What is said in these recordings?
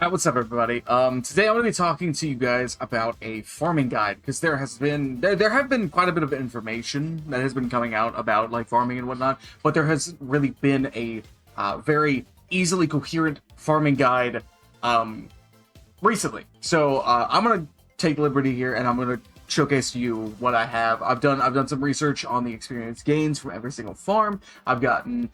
What's up, everybody? Today I'm going to be talking to you guys about a farming guide because there have been quite a bit of information that has been coming out about like farming and whatnot, but there hasn't really been a very easily coherent farming guide recently. So I'm going to take liberty here and I'm going to showcase to you what I have. I've done some research on the experience gains from every single farm. I've gotten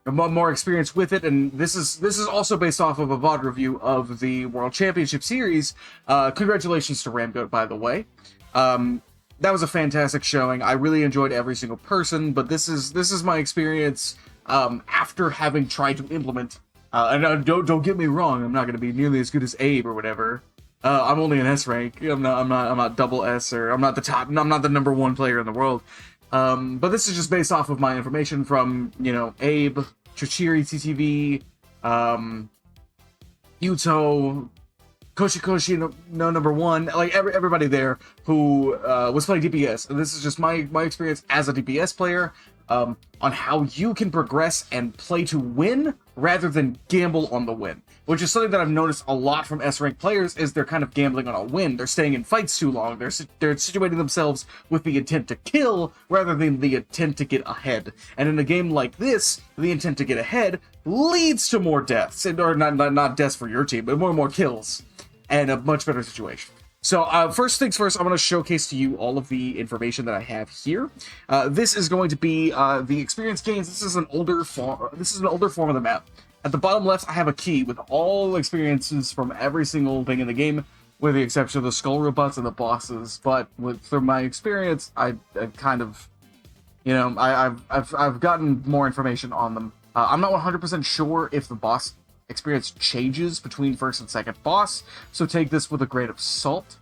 more experience with it, and this is also based off of a VOD review of the World Championship Series. Congratulations to Ramgoat, by the way. That was a fantastic showing. I really enjoyed every single person, but this is my experience after having tried to implement. And don't get me wrong, I'm not going to be nearly as good as Abe or whatever. I'm only an S rank. I'm not double S, or I'm not the top. I'm not the #1 player in the world. But this is just based off of my information from, Abe, Chichiri, TTV, Yuto, Koshikoshi, no #1, like everybody there who was playing DPS. And this is just my experience as a DPS player on how you can progress and play to win rather than gamble on the win. Which is something that I've noticed a lot from S-rank players, is they're kind of gambling on a win. They're staying in fights too long. They're situating themselves with the intent to kill rather than the intent to get ahead. And in a game like this, the intent to get ahead leads to more deaths, or not deaths for your team, but more kills and a much better situation. So first things first, I'm going to showcase to you all of the information that I have here. This is going to be the experience gains. This is an older form of the map. At the bottom left, I have a key with all experiences from every single thing in the game, with the exception of the skull robots and the bosses. But through my experience, I've kind of, I've gotten more information on them. I'm not 100% sure if the boss experience changes between first and second boss, so take this with a grain of salt.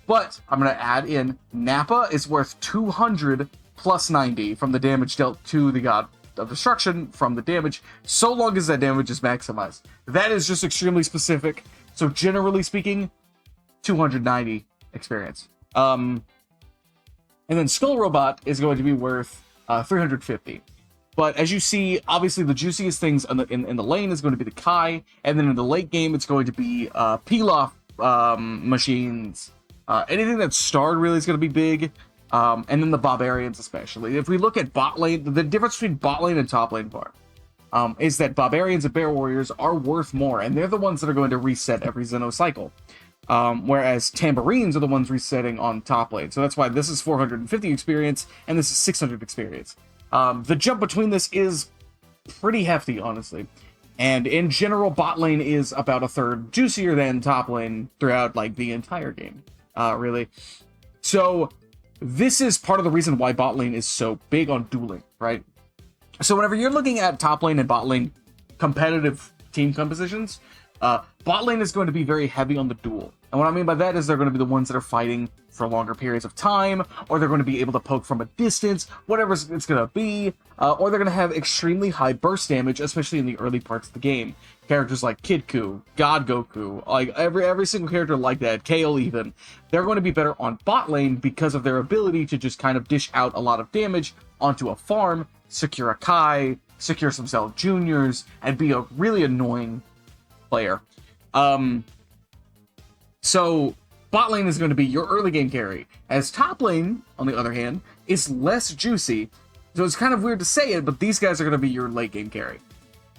But I'm going to add in Nappa is worth 200 plus 90 from the damage dealt to the god of destruction from the damage, so long as that damage is maximized. That is just extremely specific. So generally speaking, 290 experience. And then Skull Robot is going to be worth 350. But as you see, obviously the juiciest things in the lane is going to be the Kai, and then in the late game it's going to be peel-off machines. Anything that's starred really is going to be big. And then the Barbarians especially. If we look at bot lane, the difference between bot lane and top lane farm is that Barbarians and Bear Warriors are worth more, and they're the ones that are going to reset every Xeno cycle. Whereas Tambourines are the ones resetting on top lane. So that's why this is 450 experience, and this is 600 experience. The jump between this is pretty hefty, honestly. And in general, bot lane is about a third juicier than top lane throughout like the entire game, really. So this is part of the reason why bot lane is so big on dueling, right? So whenever you're looking at top lane and bot lane competitive team compositions, bot lane is going to be very heavy on the duel. And what I mean by that is they're going to be the ones that are fighting for longer periods of time, or they're going to be able to poke from a distance, whatever it's going to be, or they're going to have extremely high burst damage, especially in the early parts of the game. Characters like Kid Ku, God Goku, like every single character like that, Kale even, they're going to be better on bot lane because of their ability to just kind of dish out a lot of damage onto a farm, secure a Kai, secure some Cell Juniors, and be a really annoying player. So bot lane is going to be your early game carry, as top lane, on the other hand, is less juicy. So it's kind of weird to say it, but these guys are going to be your late game carry.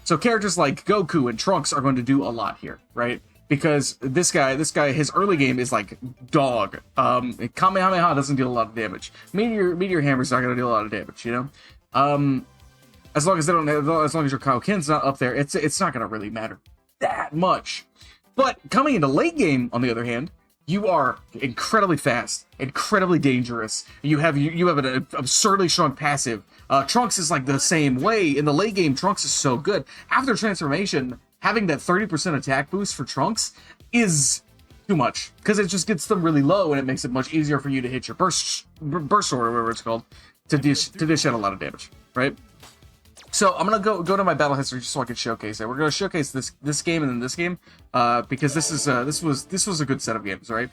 So characters like Goku and Trunks are going to do a lot here, right? Because this guy, his early game is like dog. Kamehameha doesn't deal a lot of damage. Meteor Hammer's not going to deal a lot of damage, As long as your Kaioken's not up there, it's not going to really matter that much. But coming into late game, on the other hand, you are incredibly fast, incredibly dangerous. You have an absurdly strong passive. Trunks is like the same way. In the late game, Trunks is so good. After transformation, having that 30% attack boost for Trunks is too much, because it just gets them really low, and it makes it much easier for you to hit your burst sword, or whatever it's called, to dish out a lot of damage, right? So I'm gonna go to my battle history just so I can showcase it. We're gonna showcase this game and then this game, because this was a good set of games, right?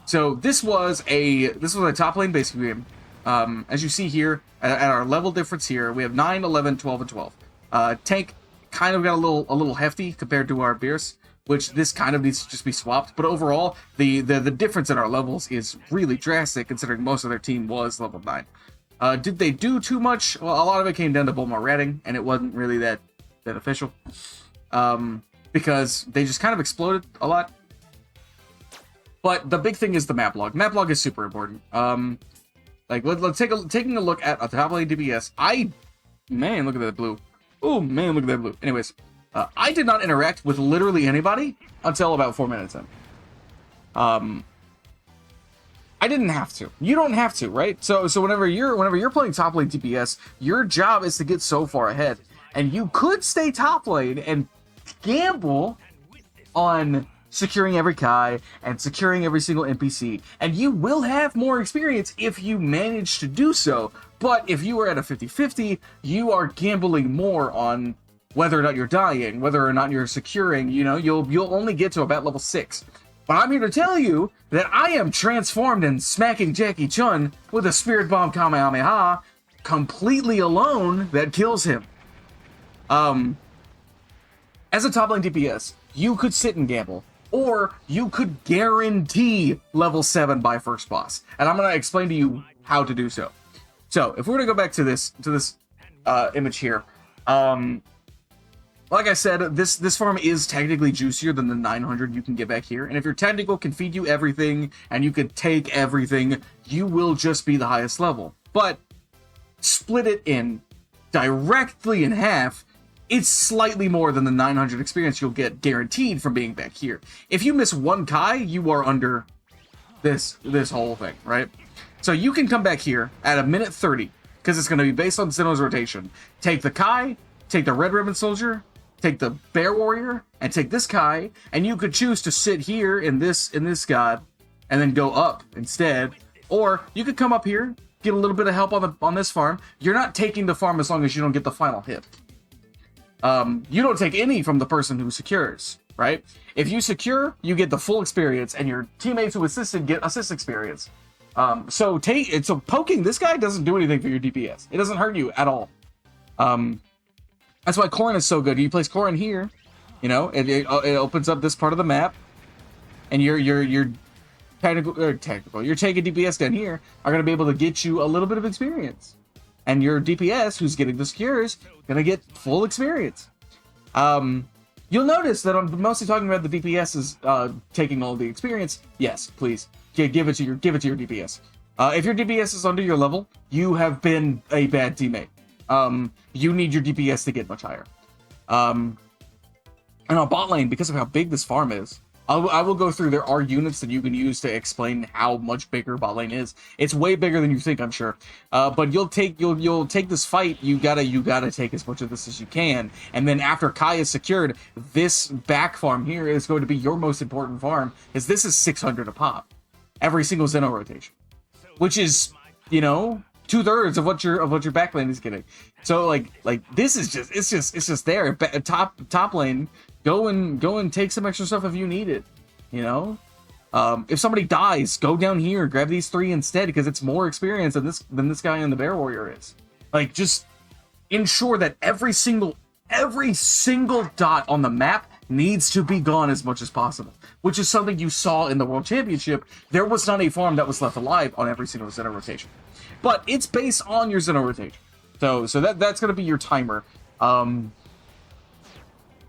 So this was a top lane basic game. As you see here, at our level difference here, we have 9, 11, 12, and 12. Tank kind of got a little hefty compared to our Beerus. which this kind of needs to just be swapped. But overall, the difference in our levels is really drastic, considering most of their team was level 9. Did they do too much? Well, a lot of it came down to Bulma ratting, and it wasn't really that beneficial. Because they just kind of exploded a lot. But the big thing is the map log. Map log is super important. Let's taking a look at a top lane DPS. Man, look at that blue. Oh man, look at that blue. Anyways, I did not interact with literally anybody until about 4 minutes in. I didn't have to. You don't have to, right? So whenever you're playing top lane DPS, your job is to get so far ahead, and you could stay top lane and gamble on securing every Kai and securing every single NPC, and you will have more experience if you manage to do so. But if you are at a 50-50, you are gambling more on whether or not you're dying, whether or not you're securing. You know, you'll only get to about level 6. But I'm here to tell you that I am transformed and smacking Jackie Chun with a Spirit Bomb Kamehameha completely alone that kills him. As a top lane DPS, you could sit and gamble, or you could guarantee level 7 by first boss. And I'm going to explain to you how to do so. So, if we're going to go back to this image here, like I said, this farm is technically juicier than the 900 you can get back here. And if your technical can feed you everything, and you can take everything, you will just be the highest level. But, split it in directly in half, it's slightly more than the 900 experience you'll get guaranteed from being back here. If you miss one Kai, you are under this whole thing, right? So you can come back here at a minute 30, because it's going to be based on Zeno's rotation. Take the Kai, take the Red Ribbon Soldier, take the Bear Warrior, and take this Kai, and you could choose to sit here in this god, and then go up instead. Or you could come up here, get a little bit of help on this farm. You're not taking the farm as long as you don't get the final hit. You don't take any from the person who secures, right? If you secure, you get the full experience, and your teammates who assisted get assist experience. So poking this guy doesn't do anything for your DPS. It doesn't hurt you at all. That's why Corrin is so good. You place Corrin here, you know, it opens up this part of the map, and your taking DPS down here are going to be able to get you a little bit of experience. And your DPS, who's getting the secures, gonna get full experience. You'll notice that I'm mostly talking about the DPS is taking all the experience. Yes, please give it to your DPS. If your DPS is under your level, you have been a bad teammate. You need your DPS to get much higher. And on bot lane, because of how big this farm is, I will go through. There are units that you can use to explain how much bigger bot lane is. It's way bigger than you think, I'm sure. But you'll take this fight. You gotta take as much of this as you can. And then after Kai is secured, this back farm here is going to be your most important farm, because this is 600 a pop every single Zeno rotation, which is, you know, 2/3 of what your back lane is getting. So like this is just there. Top lane. Go and take some extra stuff if you need it, you know? If somebody dies, go down here, grab these 3 instead, because it's more experience than this guy in the Bear Warrior is. Like, just ensure that every single dot on the map needs to be gone as much as possible, which is something you saw in the World Championship. There was not a farm that was left alive on every single Zeno rotation, but it's based on your Zeno rotation. So that's gonna be your timer.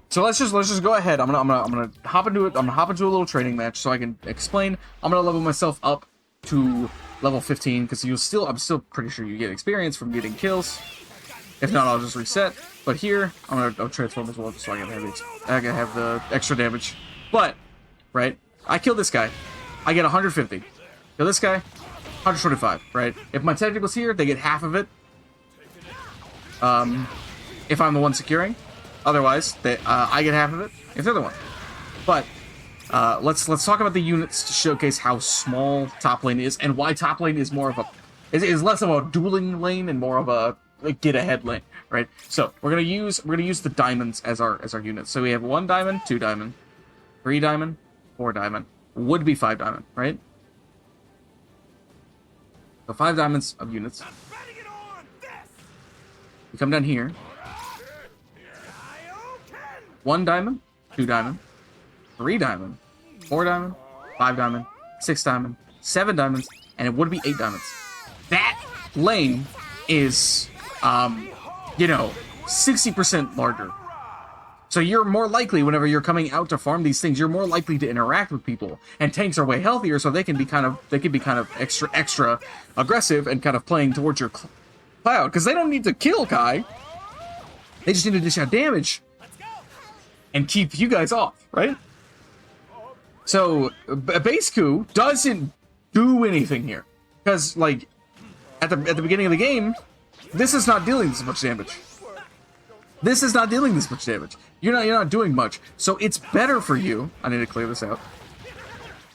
So let's just go ahead. I'm gonna hop into it. I'm gonna hop into a little training match so I can explain. I'm gonna level myself up to level 15, because I'm still pretty sure you get experience from getting kills. If not, I'll just reset. But here I'll transform as well, just so I can have the extra damage. But right, I kill this guy, I get 150. Kill this guy, 125. Right. If my technical's here, they get half of it. If I'm the one securing. Otherwise, I get half of it if they're the one. But let's talk about the units to showcase how small top lane is, and why top lane is is less of a dueling lane and more of a get ahead lane, right? So we're gonna use the diamonds as our units. So we have 1 diamond, 2 diamond, 3 diamond, 4 diamond. Would be 5 diamond, right? So 5 diamonds of units. We come down here. 1 diamond, 2 diamond, 3 diamond, 4 diamond, 5 diamond, 6 diamond, 7 diamonds, and it would be 8 diamonds. That lane is, you know, 60% larger. So you're more likely, whenever you're coming out to farm these things, you're more likely to interact with people. And tanks are way healthier, so they can be kind of extra aggressive and kind of playing towards your cloud, because they don't need to kill Kai. They just need to dish out damage and keep you guys off, right? So base coup doesn't do anything here, because like at the beginning of the game, this is not dealing this much damage. This is not dealing this much damage. You're not doing much. So it's better for you. I need to clear this out.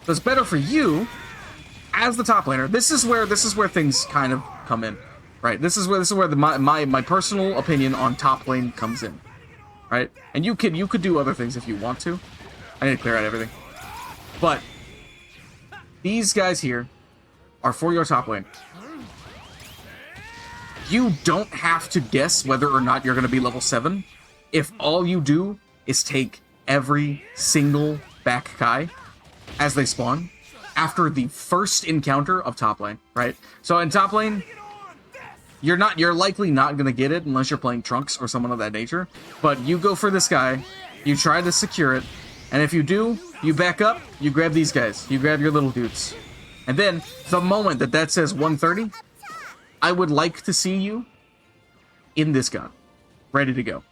So it's better for you as the top laner. This is where things kind of come in, right? This is where my personal opinion on top lane comes in, right? And you could do other things if you want to. I need to clear out everything. But these guys here are for your top lane. You don't have to guess whether or not you're going to be level 7 if all you do is take every single back Kai as they spawn after the first encounter of top lane, right? So in top lane, you're likely not going to get it unless you're playing Trunks or someone of that nature, but you go for this guy, you try to secure it, and if you do, you back up, you grab these guys, you grab your little dudes. And then, the moment that says 130, I would like to see you in this gun, ready to go.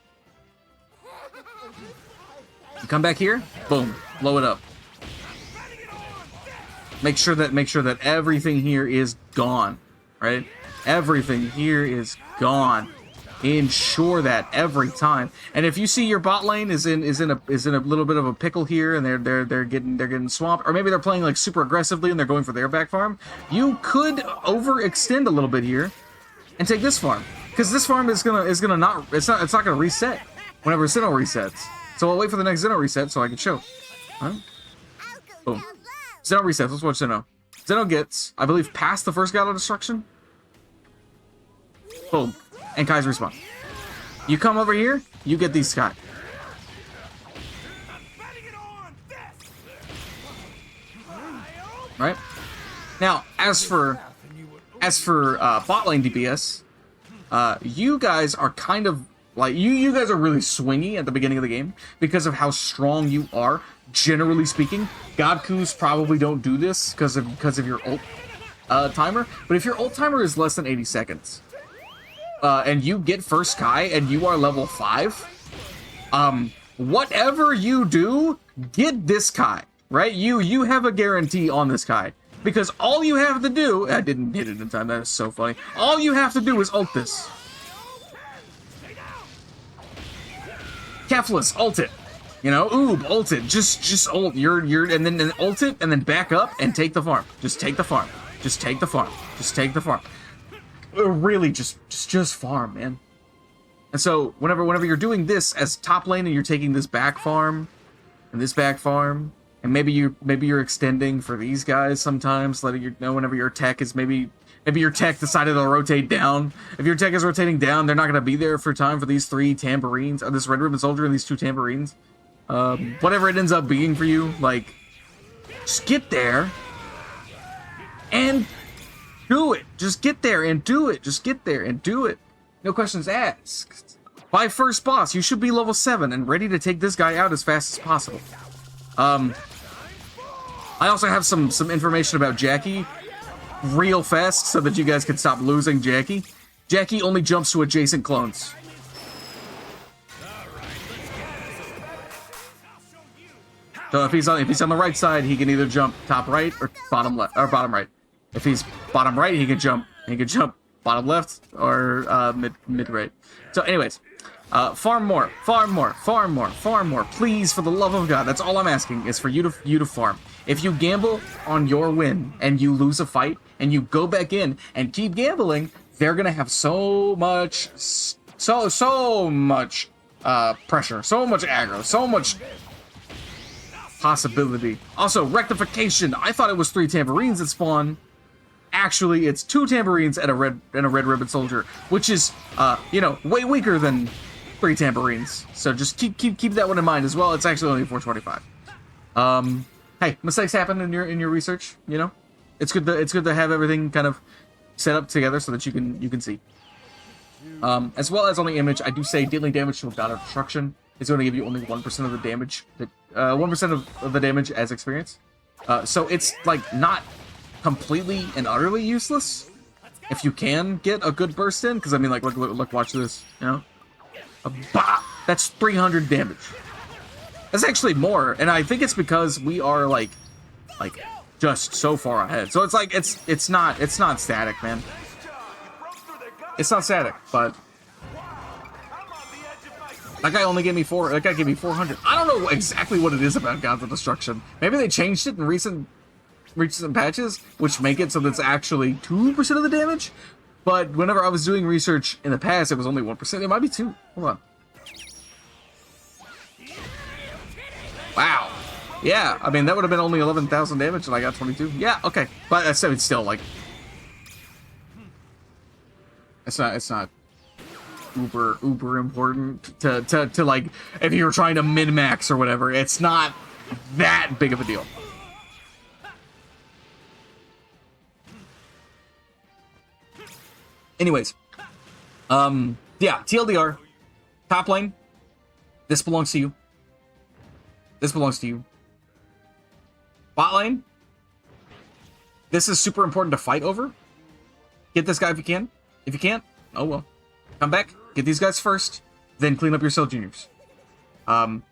You come back here, boom, blow it up. Make sure that everything here is gone, right? Everything here is gone. Ensure that every time. And if you see your bot lane is in a little bit of a pickle here, and they're getting swamped, or maybe they're playing like super aggressively and they're going for their back farm, you could overextend a little bit here and take this farm, because this farm is gonna not gonna reset whenever Sinnoh resets. So I'll wait for the next Sinnoh reset so I can show. Huh? Boom. Sinnoh resets. Let's watch Sinnoh. Sinnoh gets, I believe, past the first God of Destruction. Boom. And Kai's respawn. You come over here, you get these Kai. Right? Now, as for bot lane DPS, you guys are kind of like, you guys are really swingy at the beginning of the game because of how strong you are, generally speaking. God Coups probably don't do this because of your ult timer, but if your ult timer is less than 80 seconds, and you get first Kai and you are level 5, whatever you do, get this Kai, right? You have a guarantee on this Kai, because all you have to do, I didn't hit it in time, that is so funny. All you have to do is ult this. Keflis, ult it. You know, oob, ult it. Just ult. And then ult it, and then back up and take the farm. Just take the farm. Just take the farm. Just take the farm. Really, just farm, man. And so whenever you're doing this as top lane and you're taking this back farm and this back farm, and maybe you're extending for these guys sometimes, letting you know whenever your tech is maybe your tech decided to rotate down. If your tech is rotating down, they're not going to be there for time for these 3 tambourines, or this Red Ribbon Soldier and these 2 tambourines. Whatever it ends up being for you, like, just get there and do it. Just get there and do it. Just get there and do it. No questions asked. By first boss, you should be level 7 and ready to take this guy out as fast as possible. I also have some information about Jackie real fast so that you guys can stop losing Jackie. Jackie only jumps to adjacent clones. So if he's on the right side, he can either jump top right or bottom left or bottom right. If he's bottom right, he can jump bottom left or mid right. So anyways, farm more, please, for the love of God. That's all I'm asking, is for you to farm. If you gamble on your win and you lose a fight and you go back in and keep gambling, they're gonna have so much pressure, so much aggro, so much possibility. Also, rectification. I thought it was 3 tambourines that spawn. Actually, it's 2 tambourines and a red ribbon soldier, which is way weaker than 3 tambourines. So just keep that one in mind as well. It's actually only 425. Hey, mistakes happen in your research, you know? It's good to have everything kind of set up together so that you can see. As well as on the image, I do say dealing damage to a god of destruction is going to give you only 1% of the damage, 1% of the damage as experience. So it's like not completely and utterly useless if you can get a good burst in. Because I mean, like, look, watch this. You know, that's 300 damage. That's actually more, and I think it's because we are like just so far ahead. So it's like it's not static, man. It's not static, but that guy only gave me 4. That guy gave me 400. I don't know exactly what it is about Gods of Destruction. Maybe they changed it in recent patches, which make it so that's actually 2% of the damage. But whenever I was doing research in the past, it was only 1%. It might be 2. Hold on. Wow. Yeah, I mean, that would have been only 11,000 damage and I got 22. Yeah, okay. But I said it's still like... It's not uber important to like, if you're trying to min-max or whatever. It's not that big of a deal. Anyways. Yeah, TLDR. Top lane. This belongs to you. This belongs to you. Bot lane. This is super important to fight over. Get this guy if you can. If you can't, oh well. Come back, get these guys first, then clean up your Cell Juniors.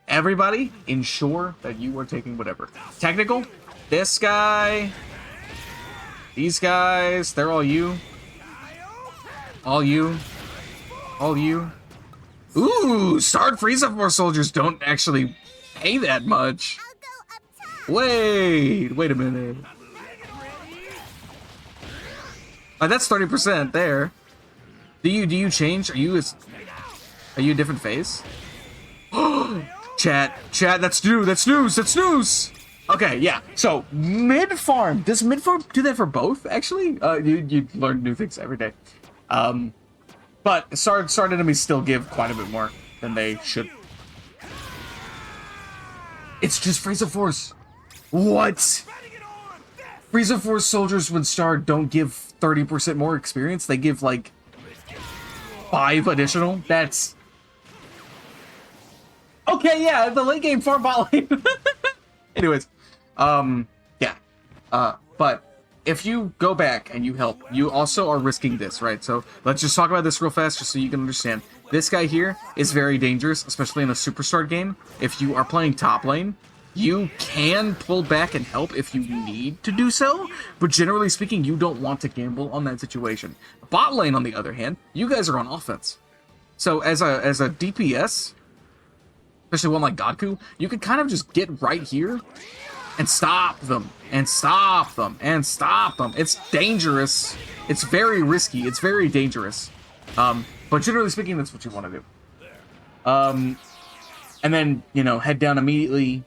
Everybody, ensure that you are taking whatever. Technical, this guy, these guys, they're all you. All you. All you. Ooh, Starred Frieza Force soldiers don't actually pay that much. Wait a minute. That's 30% there. Do you change? Are you a different phase? Chat, that's news. Okay, yeah. So mid farm, does mid farm do that for both? Actually, you learn new things every day. But Starred enemies still give quite a bit more than they should. It's just Frieza Force. What? Frieza Force soldiers when Starred don't give 30% more experience. They give like 5 additional. That's okay. Yeah, the late game farm bot lane. Anyways, yeah. But if you go back and you help, you also are risking this, right? So let's just talk about this real fast, just so you can understand. This guy here is very dangerous, especially in a Superstar game. If you are playing top lane, you can pull back and help if you need to do so, but generally speaking, you don't want to gamble on that situation. Bot lane, on the other hand, you guys are on offense. So as a DPS, especially one like Godku, you can kind of just get right here and stop them, and stop them, and stop them. It's dangerous. It's very risky. It's very dangerous. But generally speaking, that's what you want to do. And then, you know, head down immediately.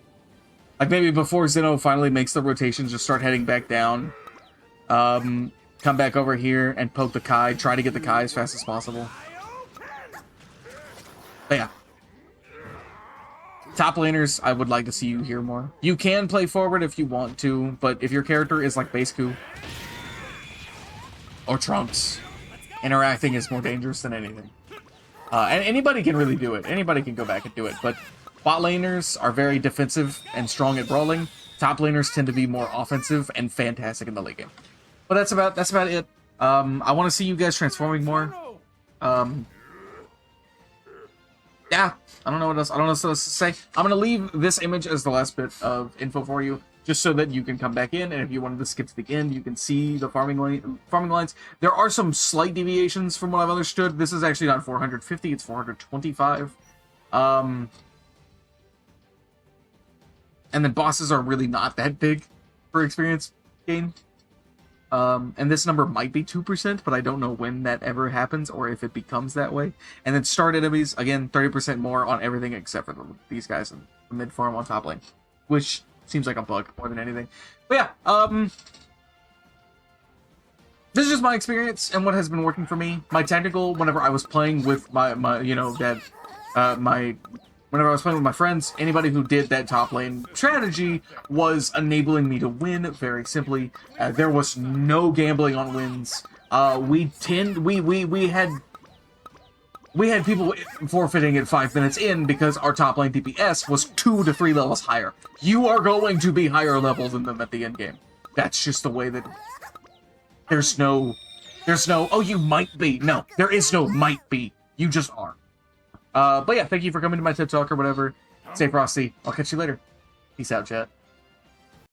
Like maybe before Zeno finally makes the rotation, just start heading back down. Come back over here and poke the Kai. Try to get the Kai as fast as possible. But yeah. Top laners, I would like to see you here more. You can play forward if you want to, but if your character is like Base Coup or Trunks, interacting is more dangerous than anything. And anybody can really do it. Anybody can go back and do it, but bot laners are very defensive and strong at brawling. Top laners tend to be more offensive and fantastic in the late game. But that's about it. I want to see you guys transforming more. Yeah, I don't know what else. I don't know what else to say. I'm gonna leave this image as the last bit of info for you, just so that you can come back in, and if you wanted to skip to the end, you can see the farming lines. There are some slight deviations from what I've understood. This is actually not 450; it's 425. And then bosses are really not that big for experience gain. And this number might be 2%, but I don't know when that ever happens or if it becomes that way. And then start enemies, again, 30% more on everything except for these guys in the mid farm on top lane, which seems like a bug more than anything. But yeah, this is just my experience and what has been working for me. My technical, whenever I was playing with my you know, that, my whenever I was playing with my friends, anybody who did that top lane strategy was enabling me to win very simply. There was no gambling on wins. We had people forfeiting at 5 minutes in because our top lane DPS was 2 to 3 levels higher. You are going to be higher level than them at the end game. That's just the way that... There's no, oh, you might be. No, there is no might be. You just are. But yeah, thank you for coming to my TED Talk or whatever. Stay frosty. I'll catch you later. Peace out, chat.